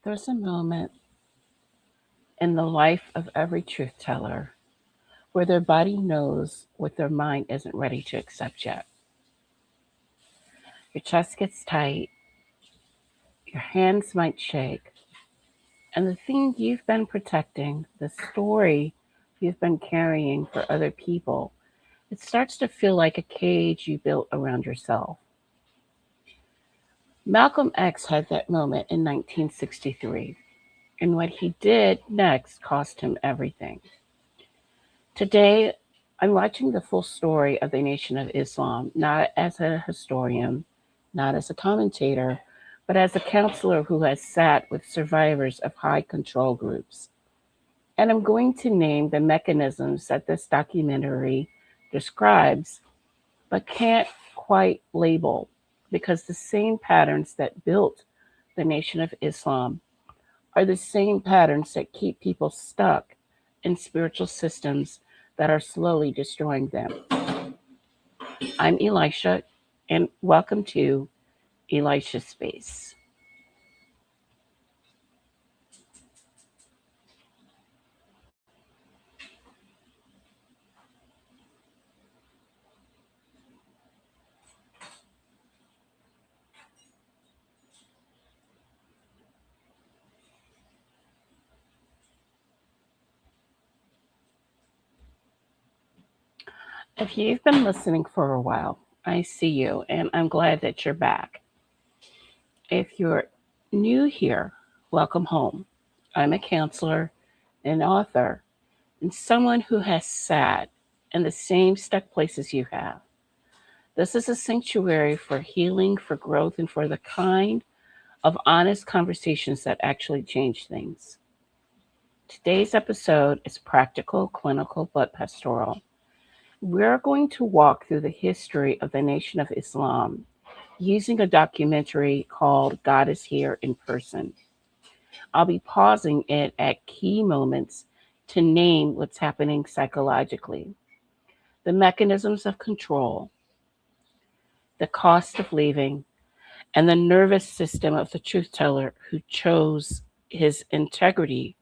There's a moment in the life of every truth teller where their body knows what their mind isn't ready to accept yet. Your chest gets tight, your hands might shake, and the thing you've been protecting, the story you've been carrying for other people, it starts to feel like a cage you built around yourself. Malcolm X had that moment in 1963, and what he did next cost him everything. Today, I'm watching the full story of the Nation of Islam, not as a historian, not as a commentator, but as a counselor who has sat with survivors of high control groups. And I'm going to name the mechanisms that this documentary describes, but can't quite label, because the same patterns that built the Nation of Islam are the same patterns that keep people stuck in spiritual systems that are slowly destroying them. I'm Elisha, and welcome to Elisha Space. If you've been listening for a while, I see you, and I'm glad that you're back. If you're new here, welcome home. I'm a counselor, an author, and someone who has sat in the same stuck places you have. This is a sanctuary for healing, for growth, and for the kind of honest conversations that actually change things. Today's episode is practical, clinical, but pastoral. We're going to walk through the history of the Nation of Islam using a documentary called God is Here in Person. I'll be pausing it at key moments to name what's happening psychologically, the mechanisms of control, the cost of leaving, and the nervous system of the truth teller who chose his integrity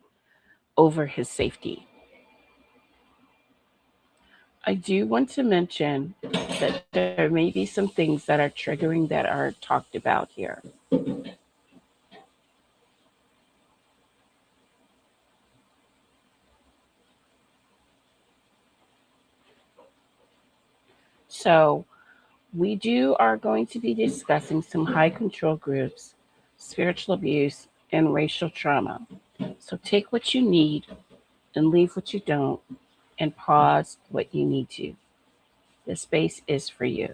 over his safety. I do want to mention that there may be some things that are triggering that are talked about here. So, we are going to be discussing some high control groups, spiritual abuse, and racial trauma. So take what you need and leave what you don't, and pause what you need to. The space is for you.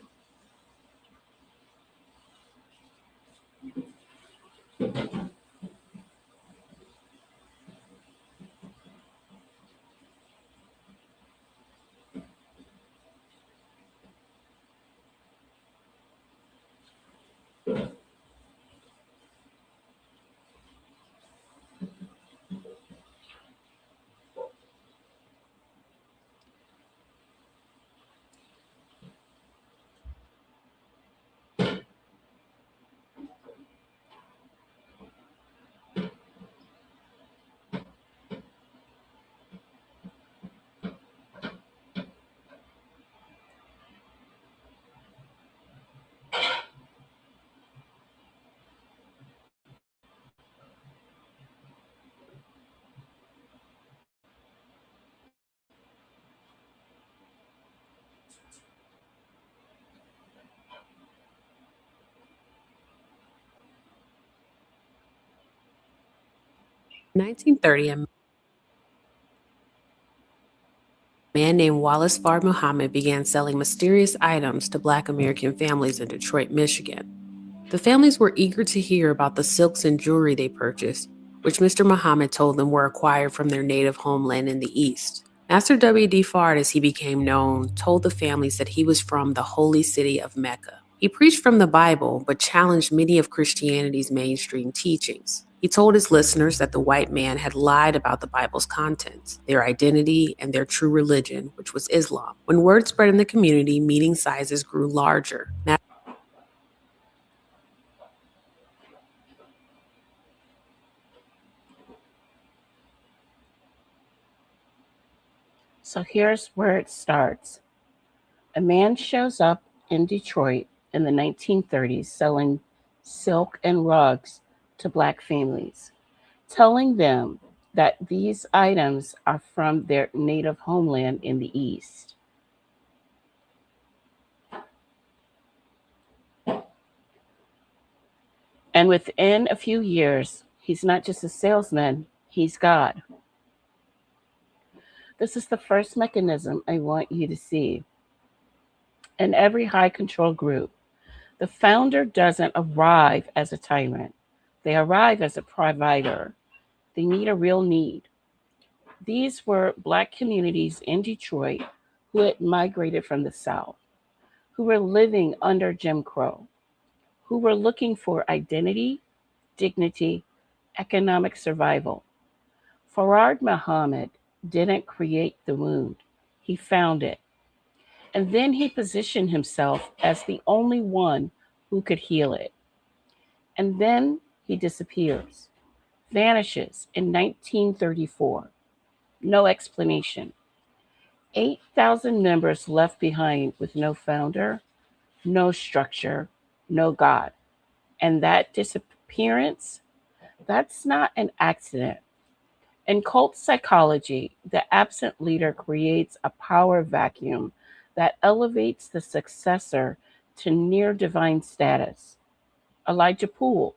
In 1930, a man named Wallace Fard Muhammad began selling mysterious items to Black American families in Detroit, Michigan. The families were eager to hear about the silks and jewelry they purchased, which Mr. Muhammad told them were acquired from their native homeland in the East. Master W.D. Fard, as he became known, told the families that he was from the holy city of Mecca. He preached from the Bible, but challenged many of Christianity's mainstream teachings. He told his listeners that the white man had lied about the Bible's contents, their identity, and their true religion, which was Islam. When word spread in the community, meeting sizes grew larger. So here's where it starts. A man shows up in Detroit in the 1930s selling silk and rugs to black families, telling them that these items are from their native homeland in the East. And within a few years, he's not just a salesman, he's God. This is the first mechanism I want you to see. In every high control group, the founder doesn't arrive as a tyrant, they arrive as a provider. They meet a real need. These were black communities in Detroit who had migrated from the South, who were living under Jim Crow, who were looking for identity, dignity, economic survival. Farad Muhammad didn't create the wound, he found it. And then he positioned himself as the only one who could heal it. And then he disappears, vanishes in 1934. No explanation. 8,000 members left behind with no founder, no structure, no God. And that disappearance, that's not an accident. In cult psychology, the absent leader creates a power vacuum that elevates the successor to near divine status. Elijah Poole,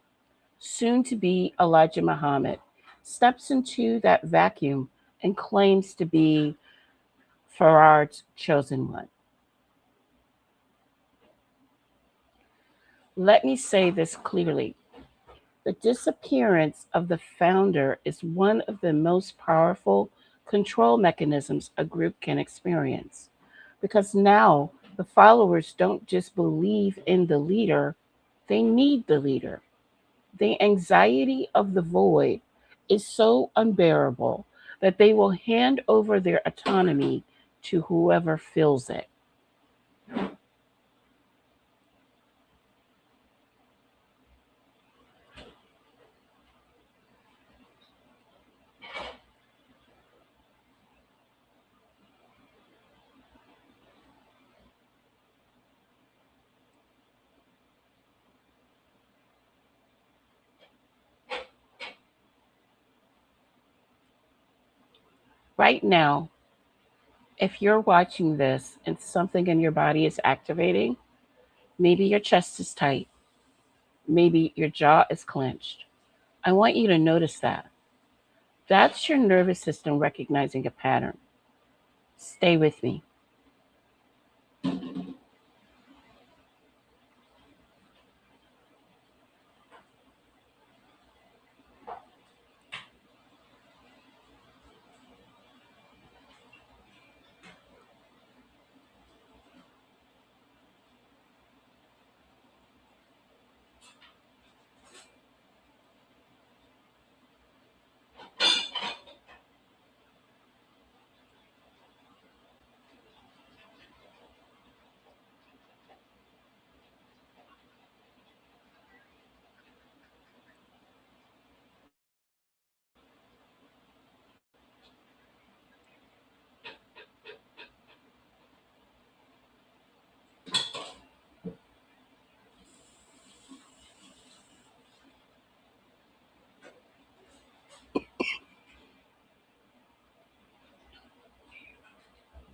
soon to be Elijah Muhammad, steps into that vacuum and claims to be Farad's chosen one. Let me say this clearly. The disappearance of the founder is one of the most powerful control mechanisms a group can experience. Because now the followers don't just believe in the leader, they need the leader. The anxiety of the void is so unbearable that they will hand over their autonomy to whoever fills it. Right now, if you're watching this and something in your body is activating, maybe your chest is tight, maybe your jaw is clenched. I want you to notice that. That's your nervous system recognizing a pattern. Stay with me.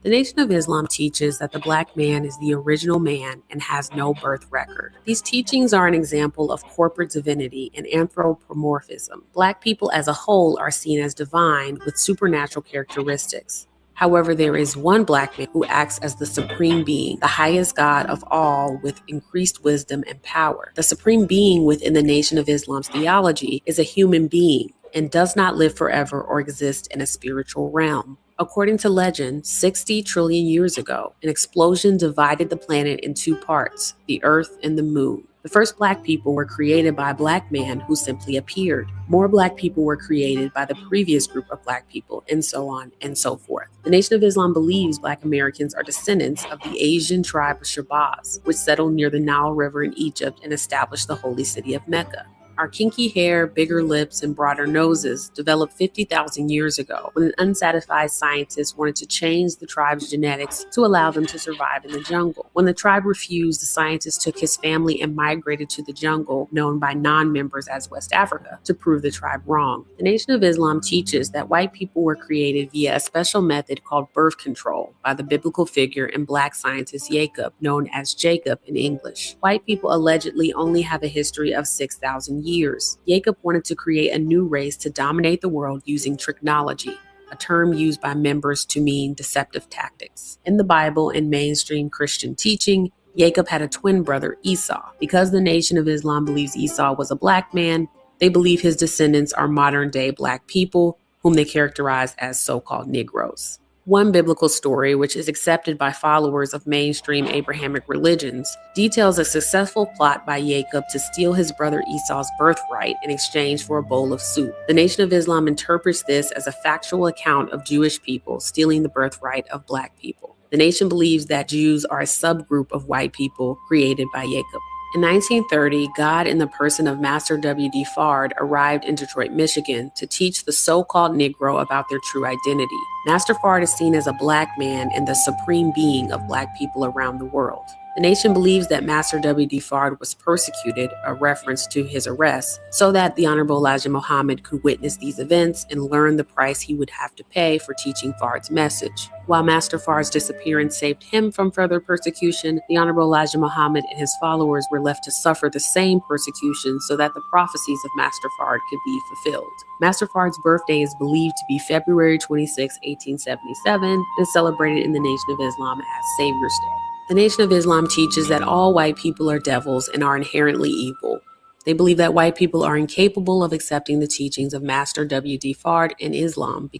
The Nation of Islam teaches that the black man is the original man and has no birth record. These teachings are an example of corporate divinity and anthropomorphism. Black people as a whole are seen as divine with supernatural characteristics. However, there is one black man who acts as the supreme being, the highest God of all with increased wisdom and power. The supreme being within the Nation of Islam's theology is a human being and does not live forever or exist in a spiritual realm. According to legend, 60 trillion years ago, an explosion divided the planet in two parts, the Earth and the Moon. The first black people were created by a black man who simply appeared. More black people were created by the previous group of black people, and so on and so forth. The Nation of Islam believes black Americans are descendants of the Asian tribe of Shabazz, which settled near the Nile River in Egypt and established the holy city of Mecca. Our kinky hair, bigger lips, and broader noses developed 50,000 years ago when an unsatisfied scientist wanted to change the tribe's genetics to allow them to survive in the jungle. When the tribe refused, the scientist took his family and migrated to the jungle, known by non-members as West Africa, to prove the tribe wrong. The Nation of Islam teaches that white people were created via a special method called birth control by the biblical figure and black scientist Yakub, known as Jacob in English. White people allegedly only have a history of 6,000 years. Yakub wanted to create a new race to dominate the world using tricknology, a term used by members to mean deceptive tactics. In the Bible and mainstream Christian teaching, Yakub had a twin brother, Esau. Because the Nation of Islam believes Esau was a black man, they believe his descendants are modern-day black people, whom they characterize as so-called Negroes. One biblical story, which is accepted by followers of mainstream Abrahamic religions, details a successful plot by Yakub to steal his brother Esau's birthright in exchange for a bowl of soup. The Nation of Islam interprets this as a factual account of Jewish people stealing the birthright of black people. The nation believes that Jews are a subgroup of white people created by Yakub. In 1930, God, in the person of Master W.D. Fard, arrived in Detroit, Michigan to teach the so-called Negro about their true identity. Master Fard is seen as a black man and the supreme being of black people around the world. The nation believes that Master W.D. Fard was persecuted, a reference to his arrest, so that the Honorable Elijah Muhammad could witness these events and learn the price he would have to pay for teaching Fard's message. While Master Fard's disappearance saved him from further persecution, the Honorable Elijah Muhammad and his followers were left to suffer the same persecution so that the prophecies of Master Fard could be fulfilled. Master Fard's birthday is believed to be February 26, 1877, and is celebrated in the Nation of Islam as Savior's Day. The Nation of Islam teaches that all white people are devils and are inherently evil. They believe that white people are incapable of accepting the teachings of Master W.D. Fard and Islam.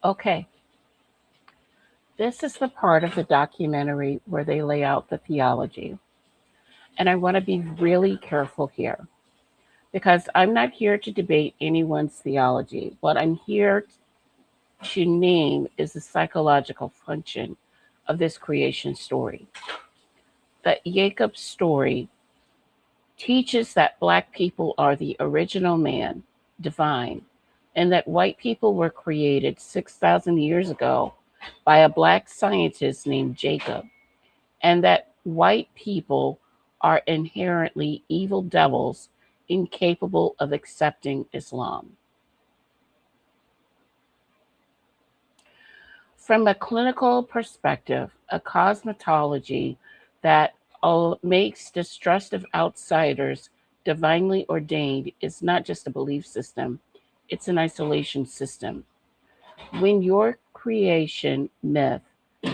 Okay, this is the part of the documentary where they lay out the theology. And I want to be really careful here because I'm not here to debate anyone's theology. What I'm here to name is the psychological function of this creation story. The Yakub story teaches that black people are the original man, divine, and that white people were created 6,000 years ago by a black scientist named Jacob, and that white people are inherently evil devils incapable of accepting Islam. From a clinical perspective, a cosmetology that makes distrust of outsiders divinely ordained is not just a belief system, it's an isolation system. When your creation myth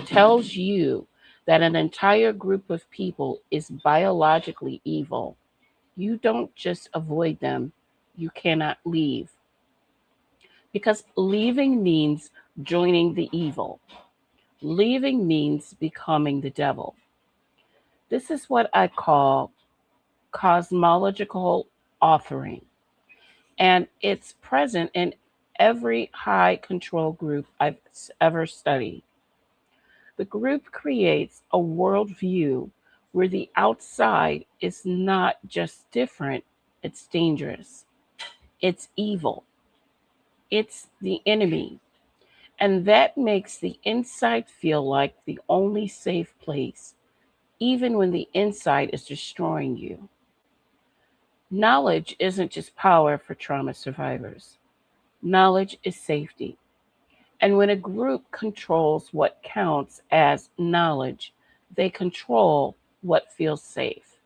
tells you that an entire group of people is biologically evil, you don't just avoid them, you cannot leave. Because leaving means joining the evil. Leaving means becoming the devil. This is what I call cosmological authoring. And it's present in every high control group I've ever studied. The group creates a worldview where the outside is not just different, it's dangerous, it's evil, it's the enemy. And that makes the inside feel like the only safe place, even when the inside is destroying you. Knowledge isn't just power for trauma survivors, knowledge is safety. And when a group controls what counts as knowledge, they control what feels safe.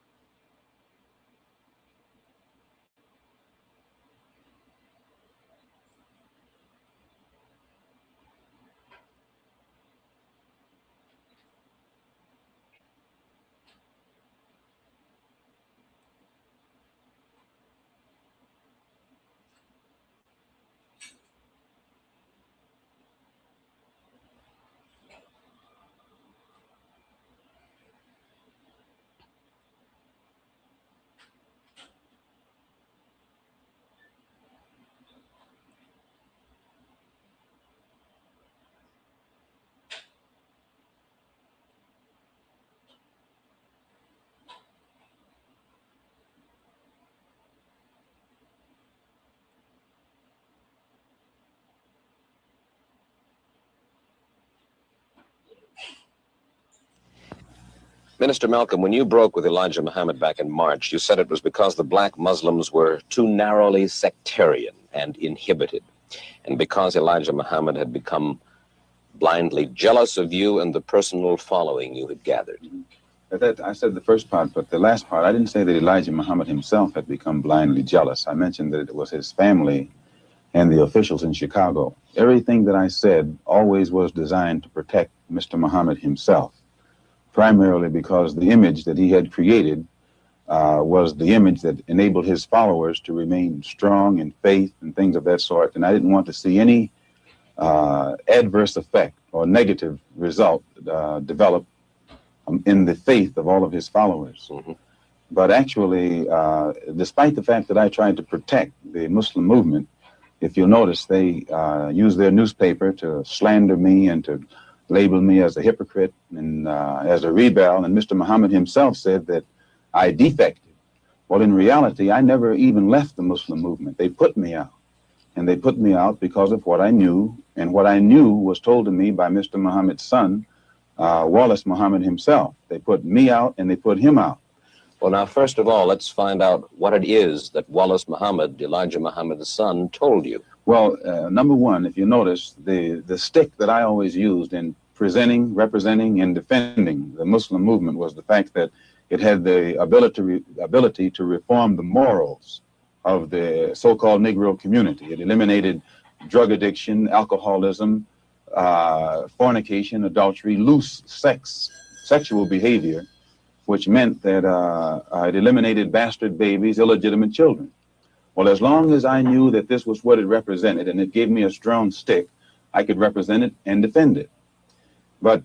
Minister Malcolm, when you broke with Elijah Muhammad back in March, you said it was because the black Muslims were too narrowly sectarian and inhibited, and because Elijah Muhammad had become blindly jealous of you and the personal following you had gathered. I said the first part, but the last part, I didn't say that Elijah Muhammad himself had become blindly jealous. I mentioned that it was his family and the officials in Chicago. Everything that I said always was designed to protect Mr. Muhammad himself, primarily because the image that he had created was the image that enabled his followers to remain strong in faith and things of that sort. And I didn't want to see any adverse effect or negative result develop in the faith of all of his followers. Mm-hmm. But actually, despite the fact that I tried to protect the Muslim movement, if you'll notice, they used their newspaper to slander me and to label me as a hypocrite and as a rebel. And Mr. Muhammad himself said that I defected. Well, in reality, I never even left the Muslim movement. They put me out. And they put me out because of what I knew. And what I knew was told to me by Mr. Muhammad's son, Wallace Muhammad himself. They put me out and they put him out. Well, now, first of all, let's find out what it is that Wallace Muhammad, Elijah Muhammad's son, told you. Well, number one, if you notice, the stick that I always used in presenting, representing, and defending the Muslim movement was the fact that it had the ability to reform the morals of the so-called Negro community. It eliminated drug addiction, alcoholism, fornication, adultery, loose sexual behavior, which meant that it eliminated bastard babies, illegitimate children. Well, as long as I knew that this was what it represented and it gave me a strong stick, I could represent it and defend it. But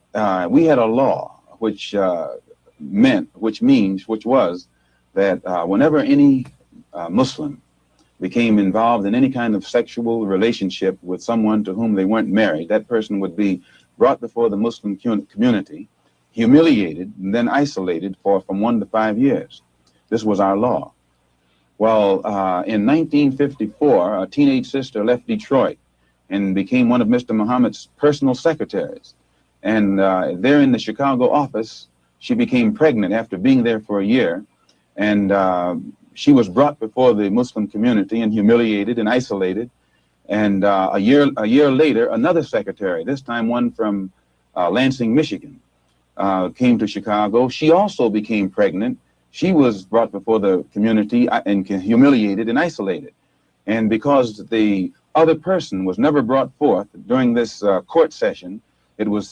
we had a law which was that whenever any Muslim became involved in any kind of sexual relationship with someone to whom they weren't married, that person would be brought before the Muslim community, humiliated, and then isolated for from 1 to 5 years. This was our law. Well, in 1954, a teenage sister left Detroit and became one of Mr. Muhammad's personal secretaries. And there in the Chicago office, she became pregnant after being there for a year. And she was brought before the Muslim community and humiliated and isolated. And a year later, another secretary, this time one from Lansing, Michigan, came to Chicago. She also became pregnant. She was brought before the community and humiliated and isolated. And because the other person was never brought forth during this court session, it was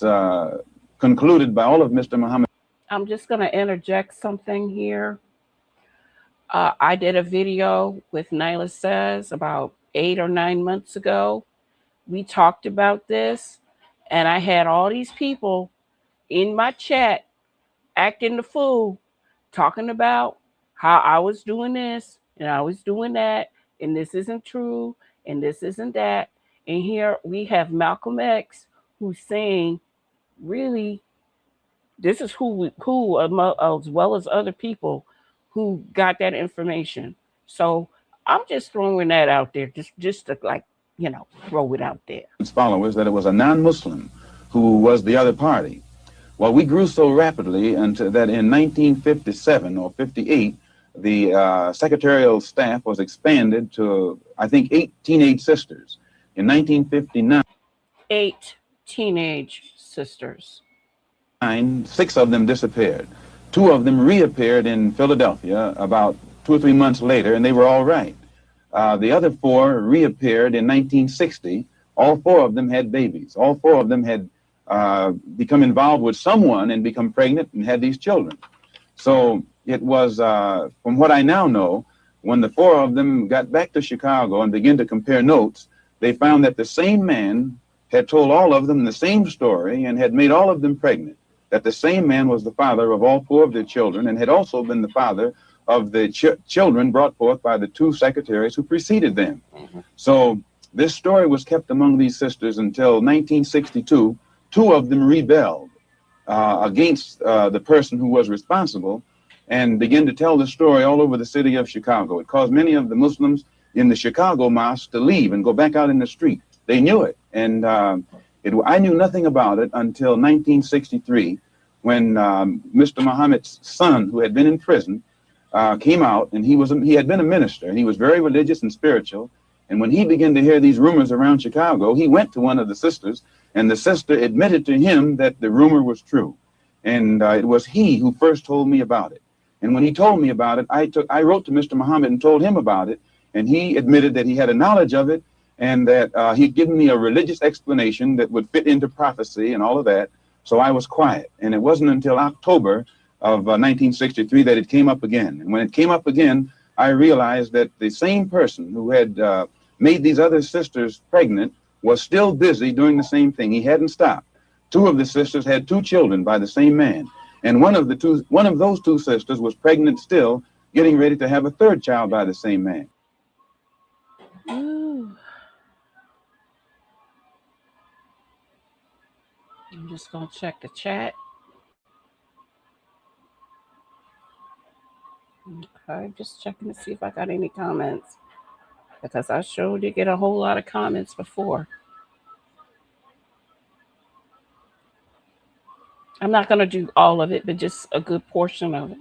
concluded by all of Mr. Muhammad. I'm just going to interject something here. I did a video with Nyla Says about 8 or 9 months ago. We talked about this, and I had all these people in my chat acting the fool, talking about how I was doing this and I was doing that, and this isn't true, and this isn't that. And here we have Malcolm X who's saying, really, this is who as well as other people who got that information. So I'm just throwing that out there, just to throw it out there. Followers that it was a non-Muslim who was the other party. Well, we grew so rapidly until that in 1957 or 58, the secretarial staff was expanded to, I think, 8 teenage sisters. In 1959, 8 teenage sisters. 6 of them disappeared. 2 of them reappeared in Philadelphia about 2 or 3 months later, and they were all right. The other 4 reappeared in 1960. All 4 of them had babies. All 4 of them had become involved with someone and become pregnant and had these children. So it was, from what I now know, when the 4 of them got back to Chicago and began to compare notes, they found that the same man had told all of them the same story and had made all of them pregnant, that the same man was the father of all 4 of their children and had also been the father of the children brought forth by the 2 secretaries who preceded them. Mm-hmm. So this story was kept among these sisters until 1962. 2 of them rebelled against the person who was responsible and began to tell the story all over the city of Chicago. It caused many of the Muslims in the Chicago mosque to leave and go back out in the street. They knew it. And I knew nothing about it until 1963, when Mr. Muhammad's son, who had been in prison, came out, and he had been a minister, and he was very religious and spiritual. And when he began to hear these rumors around Chicago, he went to one of the sisters, and the sister admitted to him that the rumor was true. And it was he who first told me about it. And when he told me about it, I wrote to Mr. Muhammad and told him about it, and he admitted that he had a knowledge of it, and that he'd given me a religious explanation that would fit into prophecy and all of that. So I was quiet. And it wasn't until October of 1963 that it came up again. And when it came up again, I realized that the same person who had made these other sisters pregnant was still busy doing the same thing. He hadn't stopped. Two of the sisters had 2 children by the same man. And one of those 2 sisters was pregnant still, getting ready to have a 3rd child by the same man. Ooh. I'm just going to check the chat. Okay, just checking to see if I got any comments, because I sure did get a whole lot of comments before. I'm not going to do all of it, but just a good portion of it.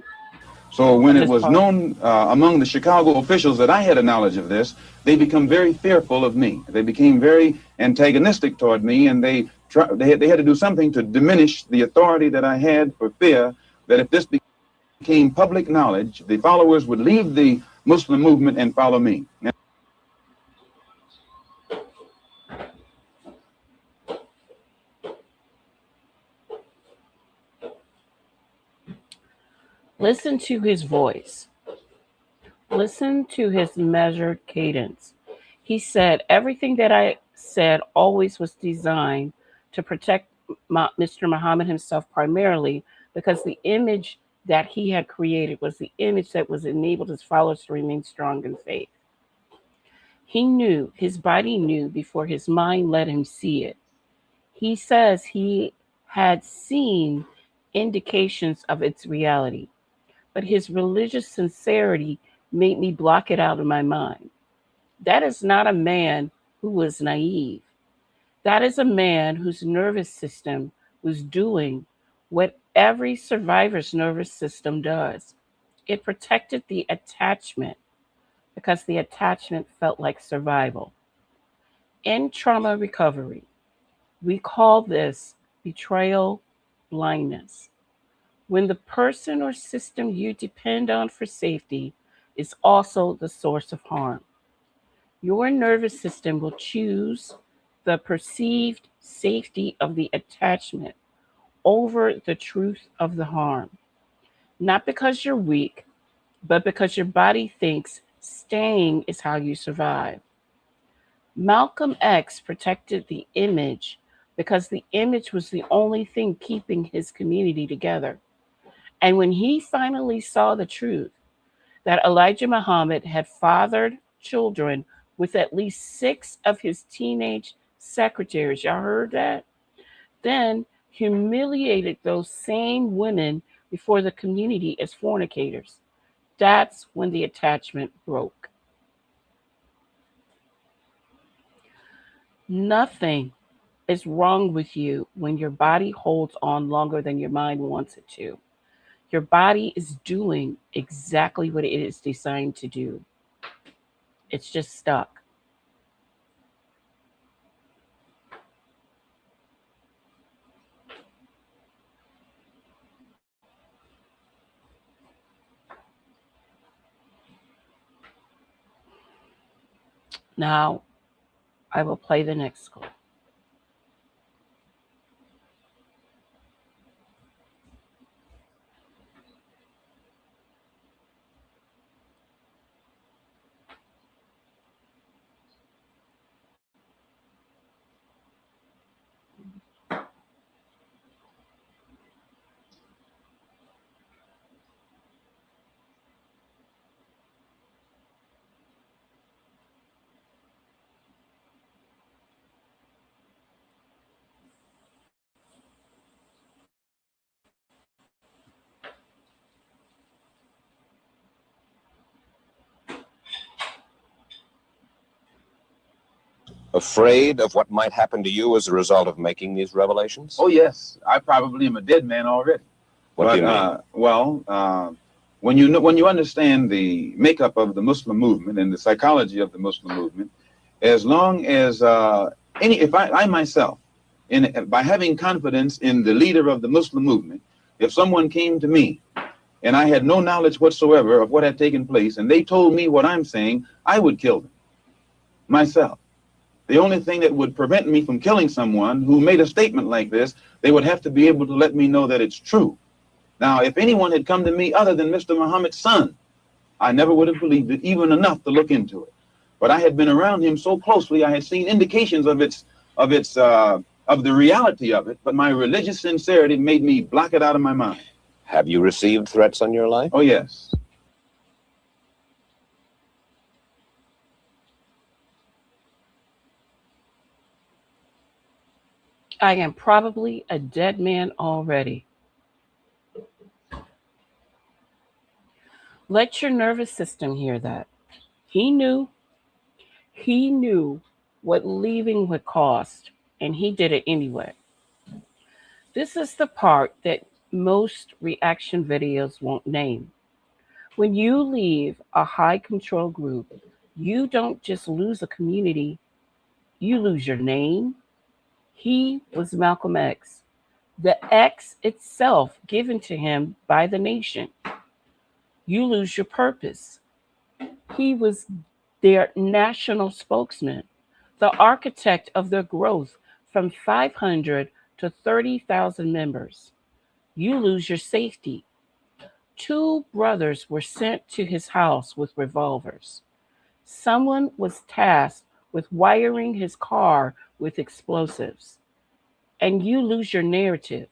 So when it was known among the Chicago officials that I had a knowledge of this, they become very fearful of me. They became very antagonistic toward me, and they had to do something to diminish the authority that I had, for fear that if this became public knowledge, the followers would leave the Muslim movement and follow me. Listen to his voice. Listen to his measured cadence. He said, everything that I said always was designed to protect Mr. Muhammad himself primarily, because the image that he had created was the image that was enabled his followers to remain strong in faith. He knew, his body knew before his mind let him see it. He says he had seen indications of its reality, but his religious sincerity made me block it out of my mind. That is not a man who was naive. That is a man whose nervous system was doing what every survivor's nervous system does. It protected the attachment because the attachment felt like survival. In trauma recovery, we call this betrayal blindness. When the person or system you depend on for safety is also the source of harm, your nervous system will choose the perceived safety of the attachment over the truth of the harm. Not because you're weak, but because your body thinks staying is how you survive. Malcolm X protected the image because the image was the only thing keeping his community together. And when he finally saw the truth that Elijah Muhammad had fathered children with at least 6 of his teenage secretaries, y'all heard that? Then humiliated those same women before the community as fornicators. That's when the attachment broke. Nothing is wrong with you when your body holds on longer than your mind wants it to. Your body is doing exactly what it is designed to do. It's just stuck. Now, I will play the next clip. Afraid of what might happen to you as a result of making these revelations? Oh, yes. I probably am a dead man already. What do you mean? When you understand the makeup of the Muslim movement and the psychology of the Muslim movement, as long as if I myself, by having confidence in the leader of the Muslim movement, if someone came to me and I had no knowledge whatsoever of what had taken place, and they told me what I'm saying, I would kill them myself. The only thing that would prevent me from killing someone who made a statement like this, they would have to be able to let me know that it's true. Now, if anyone had come to me other than Mr. Muhammad's son, I never would have believed it, even enough to look into it. But I had been around him so closely, I had seen indications of the reality of it, but my religious sincerity made me block it out of my mind. Have you received threats on your life? Oh, yes. I am probably a dead man already. Let your nervous system hear that. He knew what leaving would cost, and he did it anyway. This is the part that most reaction videos won't name. When you leave a high control group, you don't just lose a community, you lose your name. He was Malcolm X, the X itself given to him by the nation. You lose your purpose. He was their national spokesman, the architect of their growth from 500 to 30,000 members. You lose your safety. 2 brothers were sent to his house with revolvers. Someone was tasked with wiring his car with explosives. And you lose your narrative.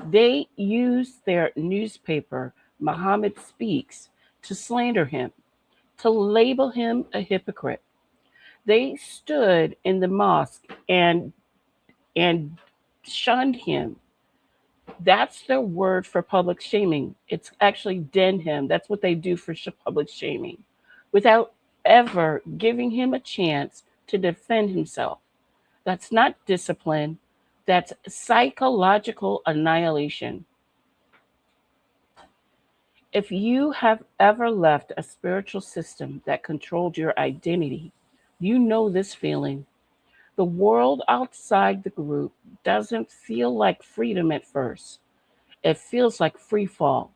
They used their newspaper, Muhammad Speaks, to slander him, to label him a hypocrite. They stood in the mosque and shunned him. That's their word for public shaming. It's actually den him. That's what they do for public shaming, without ever giving him a chance to defend himself. That's not discipline. That's psychological annihilation. If you have ever left a spiritual system that controlled your identity, you know this feeling. The world outside the group doesn't feel like freedom at first. It feels like free fall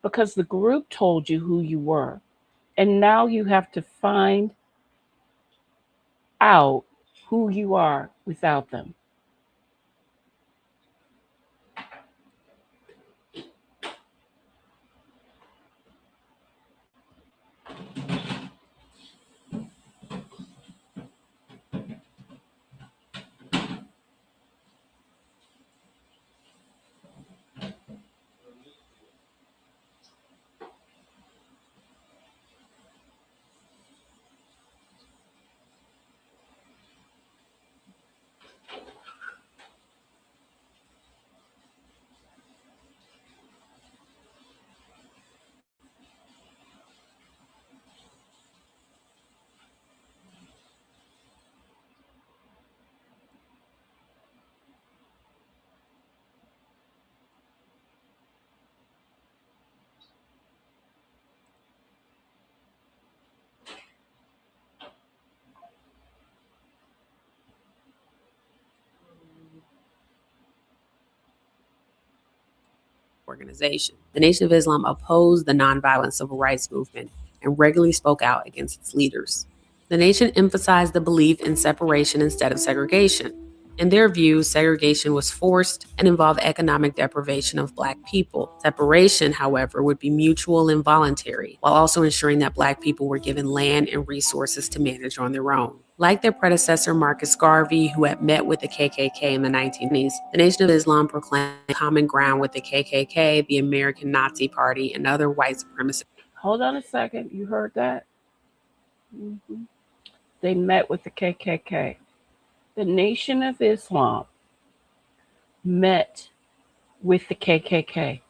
because the group told you who you were. And now you have to find out who you are without them. Organization. The Nation of Islam opposed the nonviolent civil rights movement and regularly spoke out against its leaders. The nation emphasized the belief in separation instead of segregation. In their view, segregation was forced and involved economic deprivation of Black people. Separation, however, would be mutual and voluntary, while also ensuring that Black people were given land and resources to manage on their own. Like their predecessor Marcus Garvey, who had met with the KKK in the 1920s, the Nation of Islam proclaimed common ground with the KKK, the American Nazi Party, and other white supremacist. Hold on a second. You heard that? Mm-hmm. They met with the KKK. The Nation of Islam met with the KKK.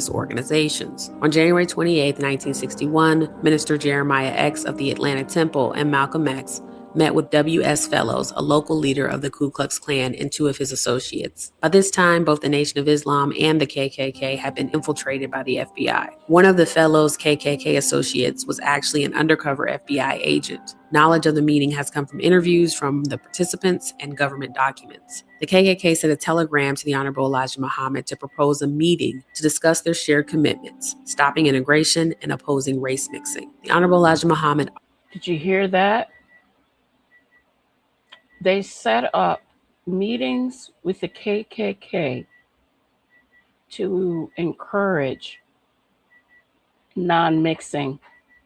Organizations. On January 28, 1961, Minister Jeremiah X of the Atlanta Temple and Malcolm X met with W.S. Fellows, a local leader of the Ku Klux Klan, and two of his associates. By this time, both the Nation of Islam and the KKK had been infiltrated by the FBI. One of the Fellows' KKK associates was actually an undercover FBI agent. Knowledge of the meeting has come from interviews from the participants and government documents. The KKK sent a telegram to the Honorable Elijah Muhammad to propose a meeting to discuss their shared commitments, stopping integration and opposing race mixing. The Honorable Elijah Muhammad. Did you hear that? They set up meetings with the KKK to encourage non-mixing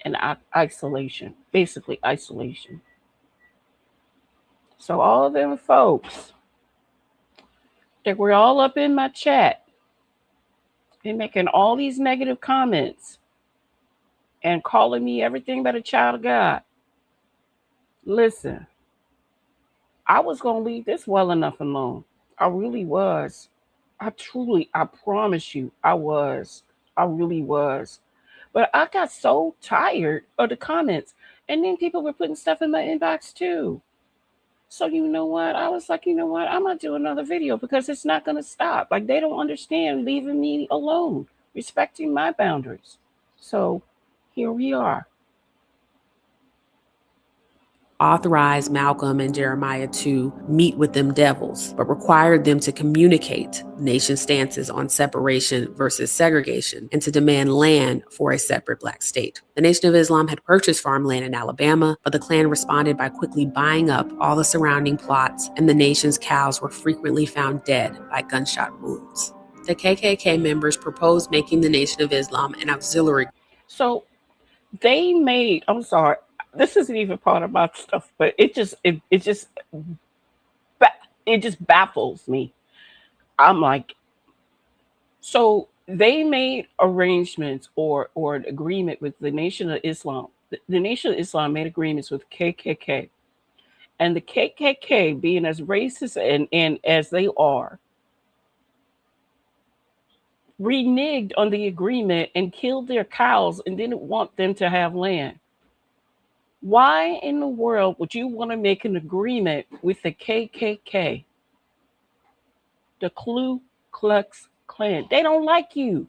and isolation, basically isolation. So all of them folks that were all up in my chat and making all these negative comments and calling me everything but a child of God. Listen, I was going to leave this well enough alone. I really was. I promise you, I was. I really was. But I got so tired of the comments. And then people were putting stuff in my inbox too. So you know what? I was like, you know what? I'm going to do another video because it's not going to stop. Like, they don't understand leaving me alone, respecting my boundaries. So here we are. Authorized Malcolm and Jeremiah to meet with them devils, but required them to communicate the nation's stances on separation versus segregation and to demand land for a separate Black state. The Nation of Islam had purchased farmland in Alabama, but the Klan responded by quickly buying up all the surrounding plots, and the nation's cows were frequently found dead by gunshot wounds. The KKK members proposed making the Nation of Islam an auxiliary. So they made, I'm sorry, this isn't even part of my stuff, but it just baffles me. I'm like, so they made arrangements or an agreement with the Nation of Islam. The Nation of Islam made agreements with KKK, and the KKK, being as racist and as they are, reneged on the agreement and killed their cows and didn't want them to have land. Why in the world would you want to make an agreement with the KKK, the Ku Klux Klan? They don't like you.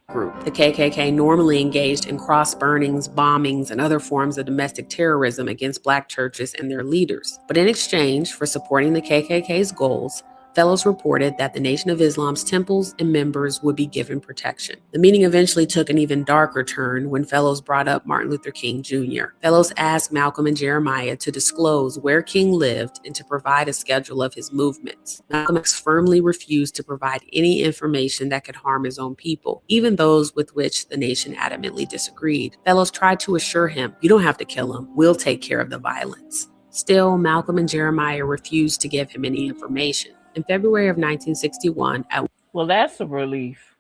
Group. The KKK normally engaged in cross burnings, bombings, and other forms of domestic terrorism against Black churches and their leaders. But in exchange for supporting the KKK's goals, Fellows reported that the Nation of Islam's temples and members would be given protection. The meeting eventually took an even darker turn when Fellows brought up Martin Luther King Jr. Fellows asked Malcolm and Jeremiah to disclose where King lived and to provide a schedule of his movements. Malcolm X firmly refused to provide any information that could harm his own people, even those with which the nation adamantly disagreed. Fellows tried to assure him, "You don't have to kill him. We'll take care of the violence." Still, Malcolm and Jeremiah refused to give him any information. In February of 1961, at that's a relief.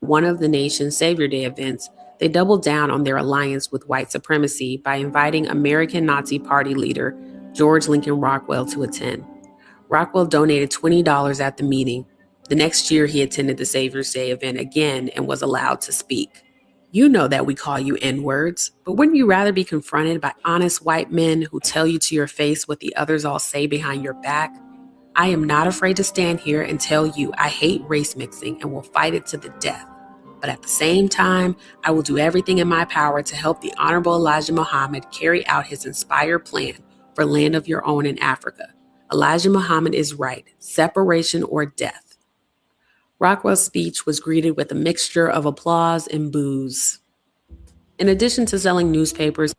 One of the nation's Savior Day events, they doubled down on their alliance with white supremacy by inviting American Nazi Party leader George Lincoln Rockwell to attend. Rockwell donated $20 at the meeting. The next year, he attended the Savior's Day event again and was allowed to speak. "You know that we call you N-words, but wouldn't you rather be confronted by honest white men who tell you to your face what the others all say behind your back? I am not afraid to stand here and tell you I hate race mixing and will fight it to the death. But at the same time, I will do everything in my power to help the Honorable Elijah Muhammad carry out his inspired plan for land of your own in Africa. Elijah Muhammad is right, separation or death." Rockwell's speech was greeted with a mixture of applause and boos. In addition to selling newspapers,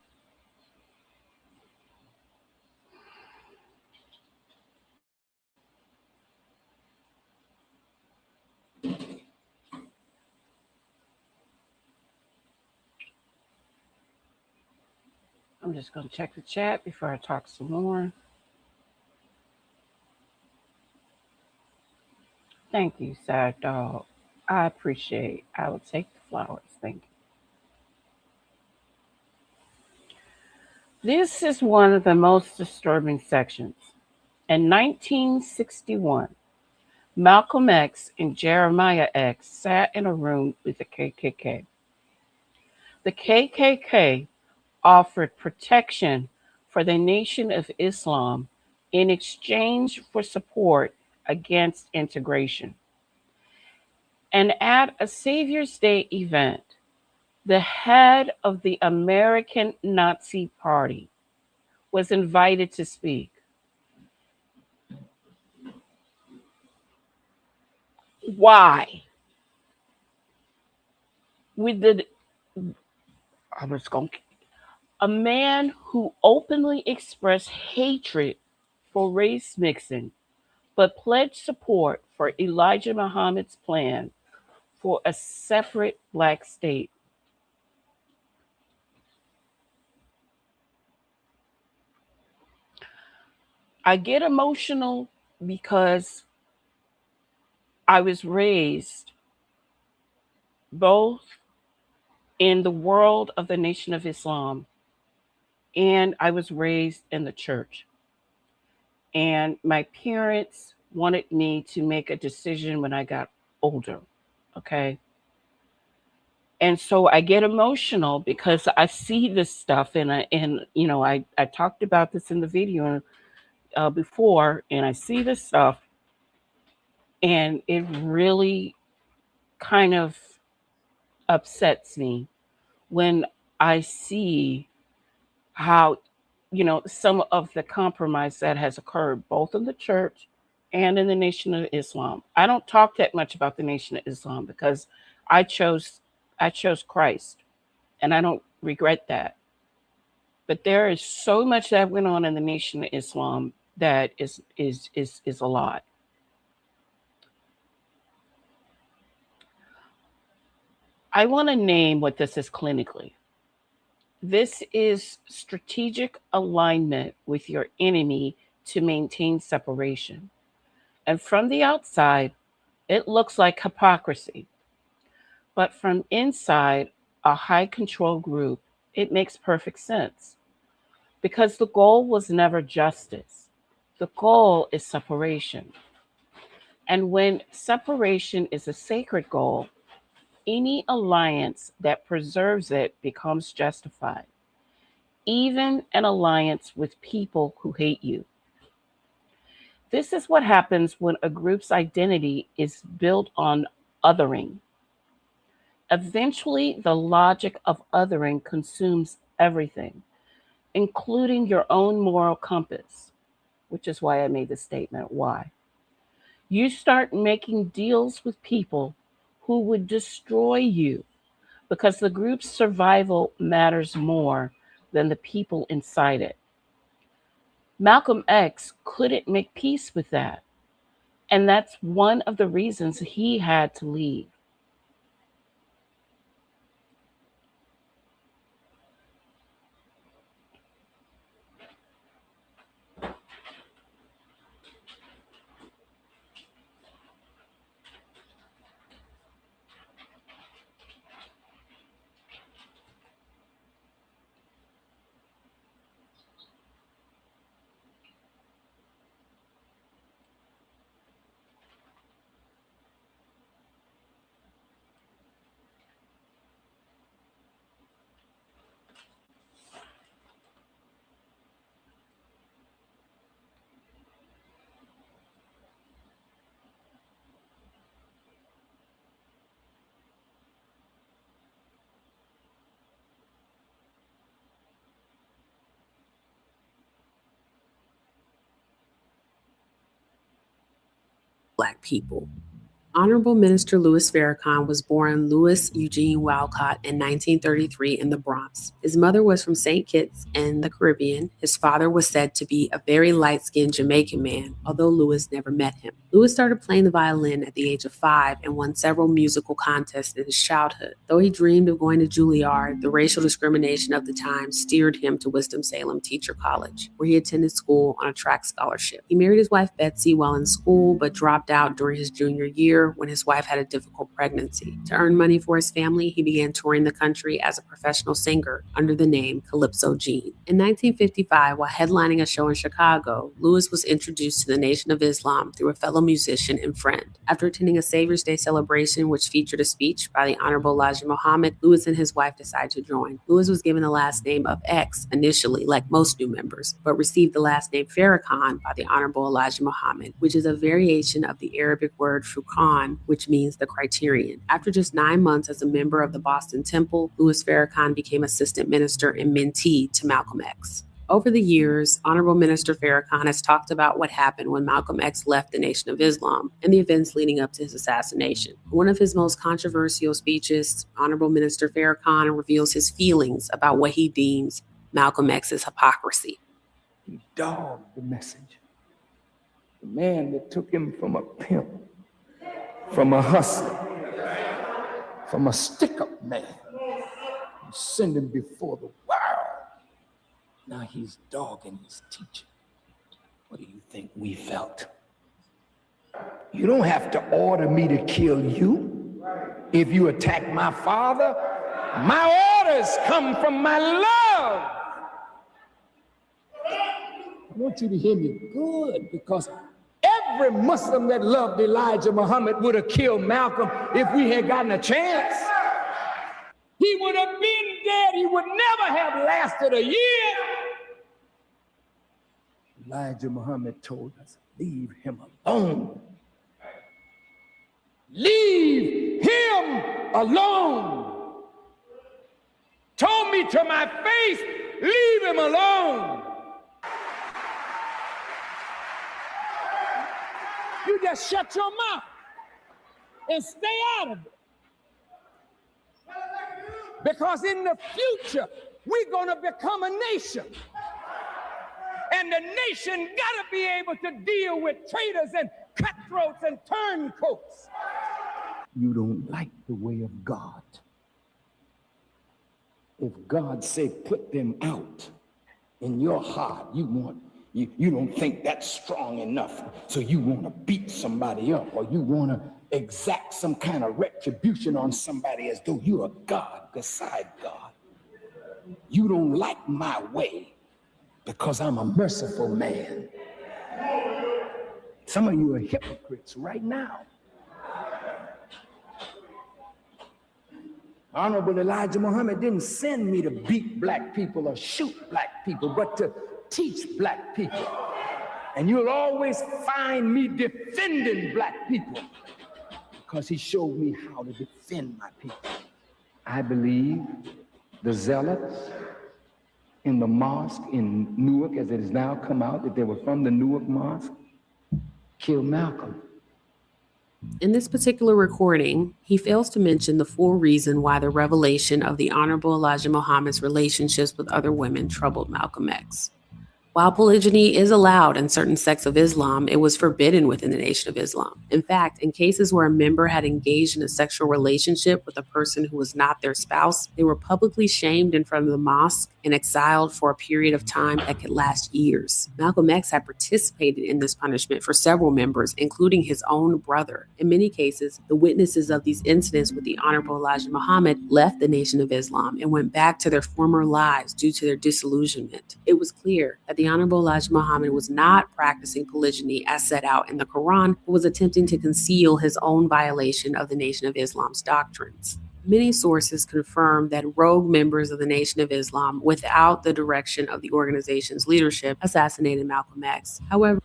I'm just going to check the chat before I talk some more. Thank you, Sad Dog. I appreciate. I will take the flowers. Thank you. This is one of the most disturbing sections. In 1961, Malcolm X and Jeremiah X sat in a room with the KKK. The KKK offered protection for the Nation of Islam in exchange for support against integration. And at a Savior's Day event, the head of the American Nazi Party was invited to speak. Why? With the I was going a man who openly expressed hatred for race mixing, but pledged support for Elijah Muhammad's plan for a separate black state. I get emotional because I was raised both in the world of the Nation of Islam and I was raised in the church. And my parents wanted me to make a decision when I got older. Okay. And so I get emotional because I see this stuff, and I talked about this in the video before, and I see this stuff, and it really kind of upsets me when I see how some of the compromise that has occurred both in the church and in the Nation of Islam. I don't talk that much about the Nation of Islam because I chose Christ, and I don't regret that. But there is so much that went on in the Nation of Islam that is a lot. I want to name what this is clinically. This is strategic alignment with your enemy to maintain separation. And from the outside, it looks like hypocrisy. But from inside a high control group, it makes perfect sense. Because the goal was never justice. The goal is separation. And when separation is a sacred goal, any alliance that preserves it becomes justified, even an alliance with people who hate you. This is what happens when a group's identity is built on othering. Eventually, the logic of othering consumes everything, including your own moral compass, which is why I made the statement. Why? You start making deals with people who would destroy you because the group's survival matters more than the people inside it. Malcolm X couldn't make peace with that. And that's one of the reasons he had to leave. Black people. Honorable Minister Louis Farrakhan was born Louis Eugene Walcott in 1933 in the Bronx. His mother was from St. Kitts in the Caribbean. His father was said to be a very light-skinned Jamaican man, although Louis never met him. Louis started playing the violin at the age of 5 and won several musical contests in his childhood. Though he dreamed of going to Juilliard, the racial discrimination of the time steered him to Winston-Salem Teacher College, where he attended school on a track scholarship. He married his wife Betsy while in school, but dropped out during his junior year year when his wife had a difficult pregnancy. To earn money for his family, he began touring the country as a professional singer under the name Calypso Gene. In 1955, while headlining a show in Chicago, Lewis was introduced to the Nation of Islam through a fellow musician and friend. After attending a Savior's Day celebration, which featured a speech by the Honorable Elijah Muhammad, Lewis and his wife decided to join. Lewis was given the last name of X initially, like most new members, but received the last name Farrakhan by the Honorable Elijah Muhammad, which is a variation of the Arabic word Furqan, which means the criterion. After just 9 months as a member of the Boston Temple, Louis Farrakhan became assistant minister and mentee to Malcolm X. Over the years, Honorable Minister Farrakhan has talked about what happened when Malcolm X left the Nation of Islam and the events leading up to his assassination. One of his most controversial speeches, Honorable Minister Farrakhan reveals his feelings about what he deems Malcolm X's hypocrisy. He dogged the message. The man that took him from a pimp, from a hustler, from a stick-up man, and sent him before the world. Now he's dogging his teaching. What do you think we felt? You don't have to order me to kill you. If you attack my father, my orders come from my love. I want you to hear me good, because every Muslim that loved Elijah Muhammad would have killed Malcolm if we had gotten a chance. He would have been dead. He would never have lasted a year. Elijah Muhammad told us, leave him alone. Leave him alone. Told me to my face, leave him alone. You just shut your mouth and stay out of it. Because in the future, we're going to become a nation. And the nation got to be able to deal with traitors and cutthroats and turncoats. You don't like the way of God. If God say put them out, in your heart, you don't think that's strong enough, so you want to beat somebody up, or you want to exact some kind of retribution on somebody as though you're a God beside God. You don't like my way because I'm a merciful man. Some of you are hypocrites right now. Honorable Elijah Muhammad didn't send me to beat black people or shoot black people, but to teach black people. And you'll always find me defending black people because he showed me how to defend my people. I believe the zealots in the mosque in Newark, as it has now come out that they were from the Newark mosque, killed Malcolm. In this particular recording, he fails to mention the full reason why the revelation of the Honorable Elijah Muhammad's relationships with other women troubled Malcolm X. While polygyny is allowed in certain sects of Islam, it was forbidden within the Nation of Islam. In fact, in cases where a member had engaged in a sexual relationship with a person who was not their spouse, they were publicly shamed in front of the mosque and exiled for a period of time that could last years. Malcolm X had participated in this punishment for several members, including his own brother. In many cases, the witnesses of these incidents with the Honorable Elijah Muhammad left the Nation of Islam and went back to their former lives due to their disillusionment. It was clear that the Honorable Elijah Muhammad was not practicing polygyny as set out in the Quran, but was attempting to conceal his own violation of the Nation of Islam's doctrines. Many sources confirm that rogue members of the Nation of Islam, without the direction of the organization's leadership, assassinated Malcolm X. However,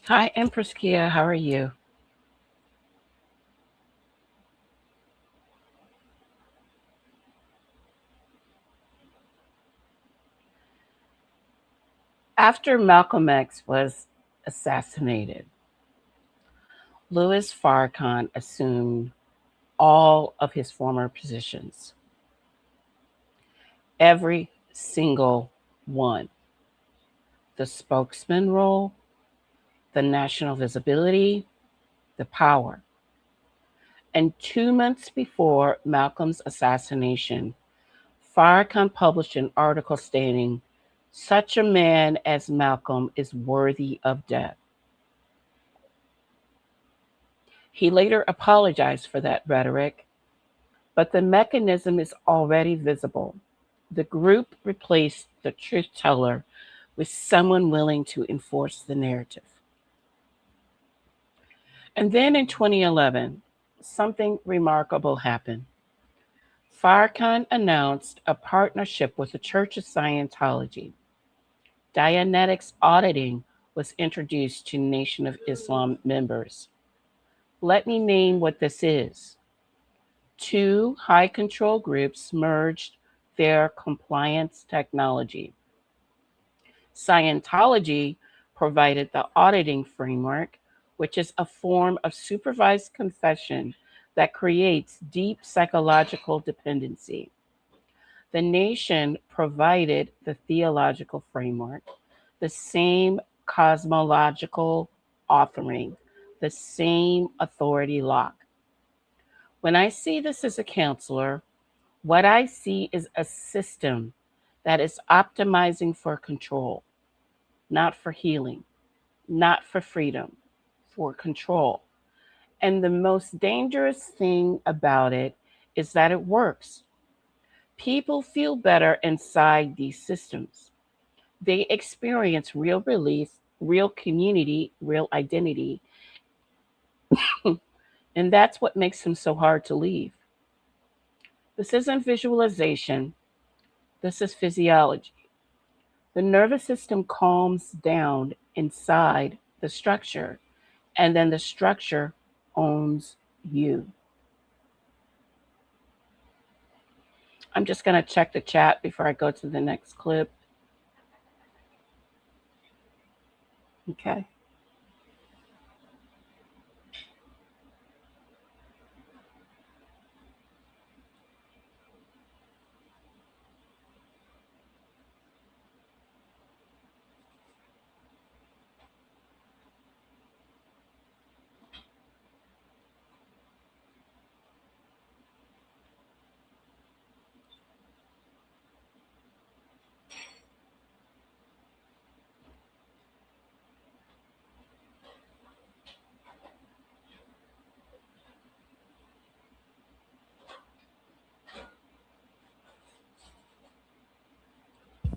Hi, Empress Kia. How are you? After Malcolm X was assassinated, Louis Farrakhan assumed all of his former positions. Every single one. The spokesman role, the national visibility, the power. And 2 months before Malcolm's assassination, Farrakhan published an article stating, "Such a man as Malcolm is worthy of death." He later apologized for that rhetoric, but the mechanism is already visible. The group replaced the truth teller with someone willing to enforce the narrative. And then in 2011, something remarkable happened. Farrakhan announced a partnership with the Church of Scientology. Dianetics auditing was introduced to Nation of Islam members. Let me name what this is. Two high control groups merged their compliance technology. Scientology provided the auditing framework, which is a form of supervised confession that creates deep psychological dependency. The nation provided the theological framework, the same cosmological authoring, the same authority lock. When I see this as a counselor, what I see is a system that is optimizing for control, not for healing, not for freedom, for control. And the most dangerous thing about it is that it works. People feel better inside these systems. They experience real relief, real community, real identity. And that's what makes them so hard to leave. This isn't visualization, this is physiology. The nervous system calms down inside the structure, and then the structure owns you. I'm just going to check the chat before I go to the next clip. Okay.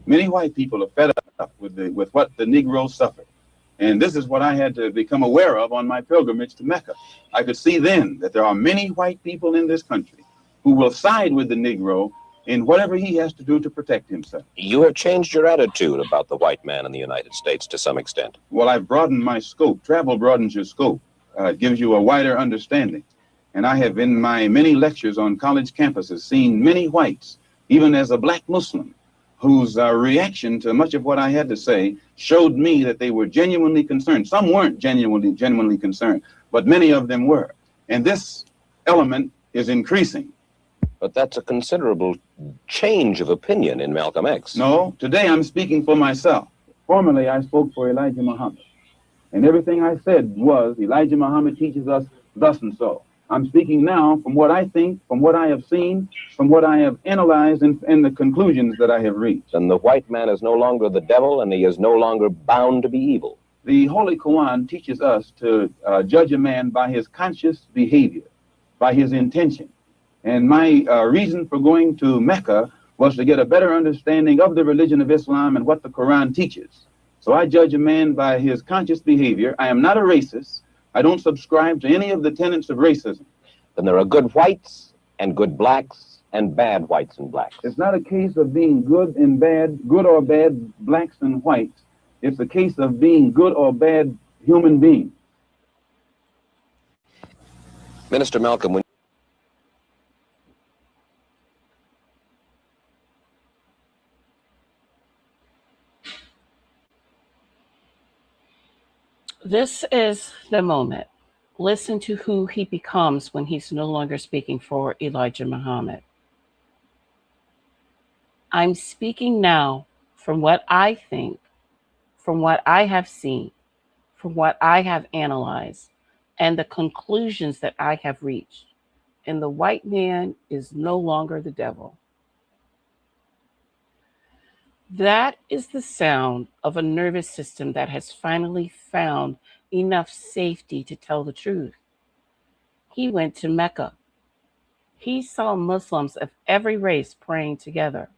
Many white people are fed up with what the Negroes suffered. And this is what I had to become aware of on my pilgrimage to Mecca. I could see then that there are many white people in this country who will side with the Negro in whatever he has to do to protect himself. You have changed your attitude about the white man in the United States to some extent. Well, I've broadened my scope. Travel broadens your scope. It gives you a wider understanding. And I have, in my many lectures on college campuses, seen many whites, even as a black Muslim, whose reaction to much of what I had to say showed me that they were genuinely concerned. Some weren't genuinely concerned, but many of them were. And this element is increasing. But that's a considerable change of opinion in Malcolm X. No, today I'm speaking for myself. Formerly, I spoke for Elijah Muhammad. And everything I said was, Elijah Muhammad teaches us thus and so. I'm speaking now from what I think, from what I have seen, from what I have analyzed, and the conclusions that I have reached. And the white man is no longer the devil, and he is no longer bound to be evil. The Holy Quran teaches us to judge a man by his conscious behavior, by his intention. And my reason for going to Mecca was to get a better understanding of the religion of Islam and what the Quran teaches. So I judge a man by his conscious behavior. I am not a racist. I don't subscribe to any of the tenets of racism. Then there are good whites and good blacks and bad whites and blacks. It's not a case of being good and bad, good or bad blacks and whites. It's a case of being good or bad human beings. Minister Malcolm, when This is the moment. Listen to who he becomes when he's no longer speaking for Elijah Muhammad. I'm speaking now from what I think, from what I have seen, from what I have analyzed, and the conclusions that I have reached. and the white man is no longer the devil. That is the sound of a nervous system that has finally found enough safety to tell the truth. He went to Mecca. He saw Muslims of every race praying together,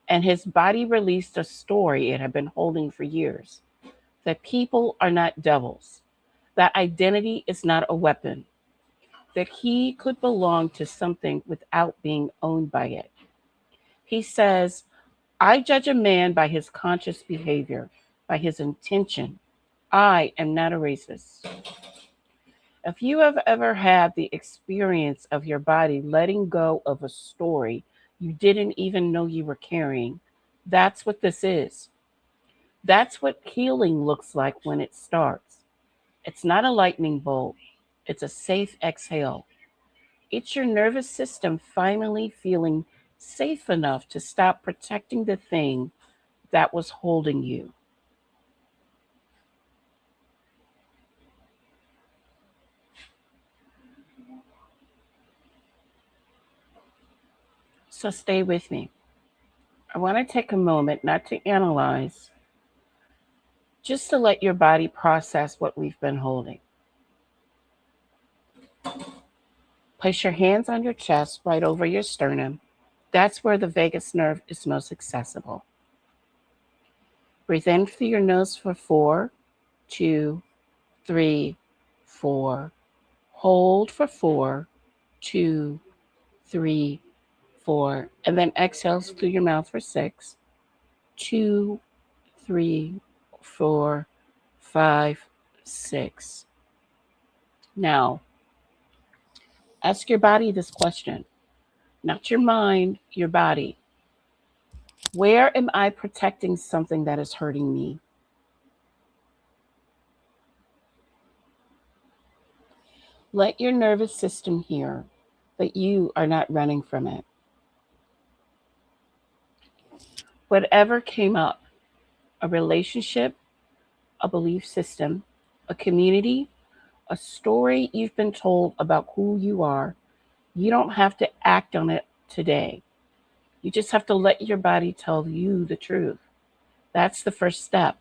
and his body released a story it had been holding for years, that people are not devils, that identity is not a weapon, that he could belong to something without being owned by it. He says, I judge a man by his conscious behavior, by his intention. I am not a racist. If you have ever had the experience of your body letting go of a story you didn't even know you were carrying, that's what this is. That's what healing looks like when it starts. It's not a lightning bolt, it's a safe exhale. It's your nervous system finally feeling safe enough to stop protecting the thing that was holding you. So stay with me. I want to take a moment not to analyze, just to let your body process what we've been holding. Place your hands on your chest, right over your sternum. That's where the vagus nerve is most accessible. Breathe in through your nose for 4, 2, 3, 4. Hold for 4, 2, 3, 4. And then exhale through your mouth for 6, 2, 3, 4, 5, 6. Now, ask your body this question. Not your mind, your body. Where am I protecting something that is hurting me? Let your nervous system hear that you are not running from it. Whatever came up, a relationship, a belief system, a community, a story you've been told about who you are, you don't have to act on it today. You just have to let your body tell you the truth. That's the first step.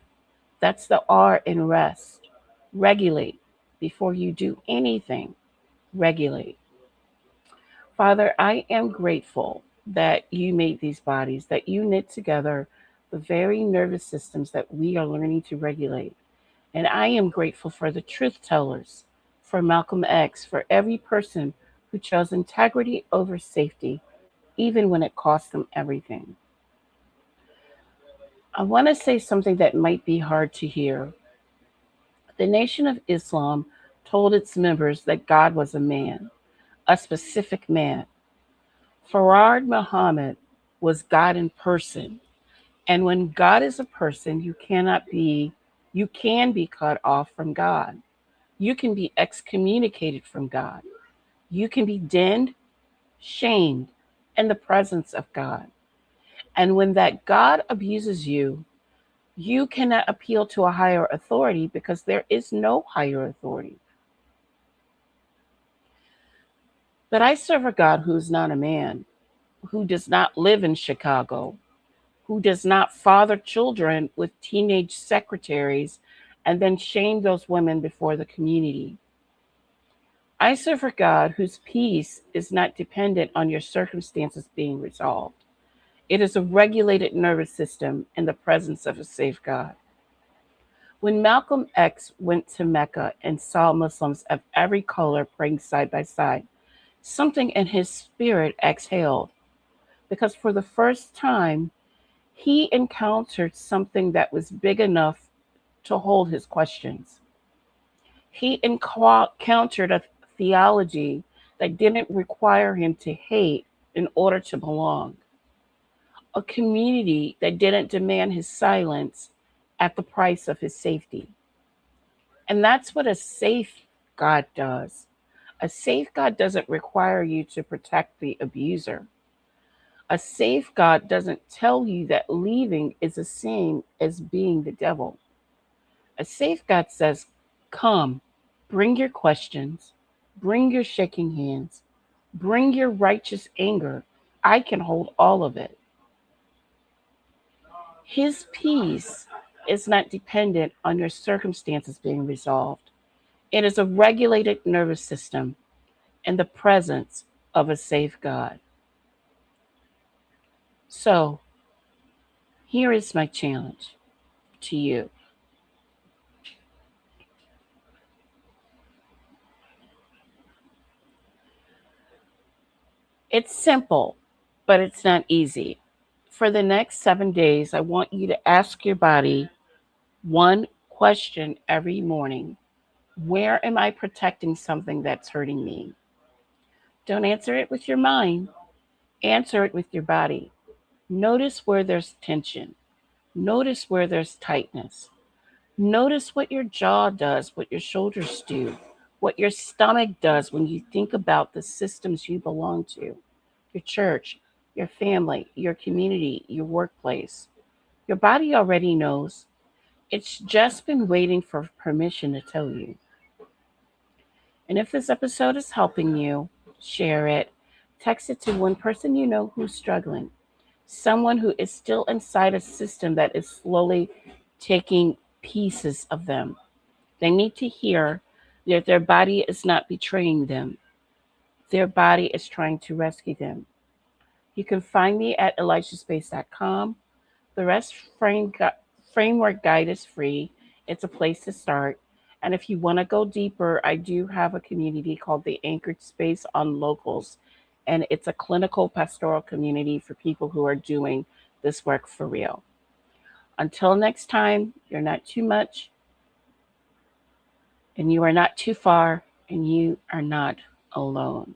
That's the R in rest. Regulate. Before you do anything, regulate. Father, I am grateful that you made these bodies, that you knit together the very nervous systems that we are learning to regulate. And I am grateful for the truth tellers, for Malcolm X, for every person who chose integrity over safety, even when it cost them everything. I want to say something that might be hard to hear. The Nation of Islam told its members that God was a man, a specific man. Farad Muhammad was God in person. And when God is a person, you can be cut off from God. You can be excommunicated from God. You can be dinned, shamed in the presence of God. And when that God abuses you, you cannot appeal to a higher authority because there is no higher authority. But I serve a God who's not a man, who does not live in Chicago, who does not father children with teenage secretaries and then shame those women before the community. I serve a God whose peace is not dependent on your circumstances being resolved. It is a regulated nervous system in the presence of a safe God. When Malcolm X went to Mecca and saw Muslims of every color praying side by side, something in his spirit exhaled because for the first time, he encountered something that was big enough to hold his questions. He encountered a theology that didn't require him to hate in order to belong, a community that didn't demand his silence at the price of his safety. And that's what a safe God does. A safe God doesn't require you to protect the abuser. A safe God doesn't tell you that leaving is the same as being the devil. A safe God says, come, bring your questions, bring your shaking hands, Bring your righteous anger. I can hold all of it. His peace is not dependent on your circumstances being resolved. It is a regulated nervous system in the presence of a safe God. So, here is my challenge to you. It's simple, but it's not easy. For the next 7 days, I want you to ask your body one question every morning. Where am I protecting something that's hurting me? Don't answer it with your mind, answer it with your body. Notice where there's tension, notice where there's tightness. Notice what your jaw does, what your shoulders do, what your stomach does when you think about the systems you belong to, your church, your family, your community, your workplace. Your body already knows. It's just been waiting for permission to tell you. And if this episode is helping you, share it. Text it to one person you know who's struggling, someone who is still inside a system that is slowly taking pieces of them. They need to hear that their body is not betraying them. Their body is trying to rescue them. You can find me at ElishaSpace.com. The REST framework guide is free. It's a place to start. And if you want to go deeper, I do have a community called the Anchored Space on Locals. And it's a clinical pastoral community for people who are doing this work for real. Until next time, you're not too much, and you are not too far, and you are not alone.